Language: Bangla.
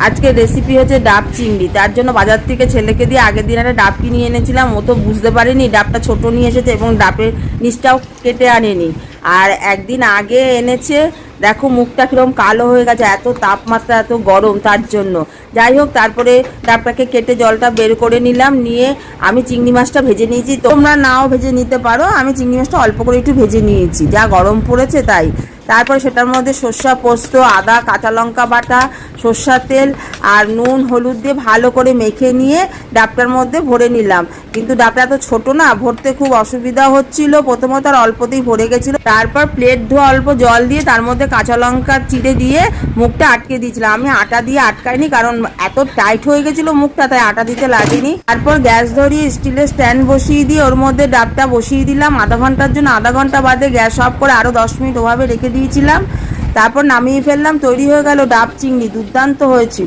আজকে রেসিপি হচ্ছে ডাব চিংড়ি। তার জন্য বাজার থেকে ছেলেকে দিয়ে আগের দিন একটা ডাব কিনে এনেছিলাম। ও তো বুঝতে পারিনি ডাবটা ছোট নিয়ে এসেছে এবং ডাবের নিচটাও কেটে আনেনি। আর একদিন আগে এনেছে, দেখো মুখটা কিরকম কালো হয়ে গেছে, এত তাপমাত্রা, এত গরম, তার জন্য। যাই হোক, তারপরে ডাবটাকে কেটে জলটা বের করে নিলাম, নিয়ে আমি চিংড়ি মাছটা ভেজে নিয়েছি। তোমরা নাও ভেজে নিতে পারো, আমি চিংড়ি মাছটা অল্প করে একটু ভেজে নিয়েছি, যা গরম পড়েছে তাই। তারপরে সেটার মধ্যে সর্ষে পোস্ত, আদা, কাঁচা লঙ্কা বাটা, সর্ষের তেল আর নুন হলুদ দিয়ে ভালো করে মেখে নিয়ে ডাবটার মধ্যে ভরে নিলাম। কিন্তু ডাবটা তো ছোটো না, ভরতে খুব অসুবিধা হচ্ছিল, প্রথমত আর অল্পতেই ভরে গেছিলো। তারপর প্লেট ধোয়া অল্প জল দিয়ে তার মধ্যে কাঁচা লঙ্কা চিড়ে দিয়ে মুখটা আটকে দিয়েছিলাম। আমি আটা দিয়ে আটকাইনি, কারণ এত টাইট হয়ে গেছিলো মুখটা, তাই আটা দিতে লাগেনি। তারপর গ্যাস ধরিয়ে স্টিলের স্ট্যান্ড বসিয়ে দিয়ে ওর মধ্যে ডাবটা বসিয়ে দিলাম আধা ঘন্টার জন্য। আধা ঘন্টা বাদে গ্যাস অফ করে আরও 10 মিনিট ওভাবে রেখে দিয়েছিলাম। তারপর নামিয়ে ফেললাম, তৈরি হয়ে গেল ডাব চিংড়ি। দুর্দান্ত হয়েছিল।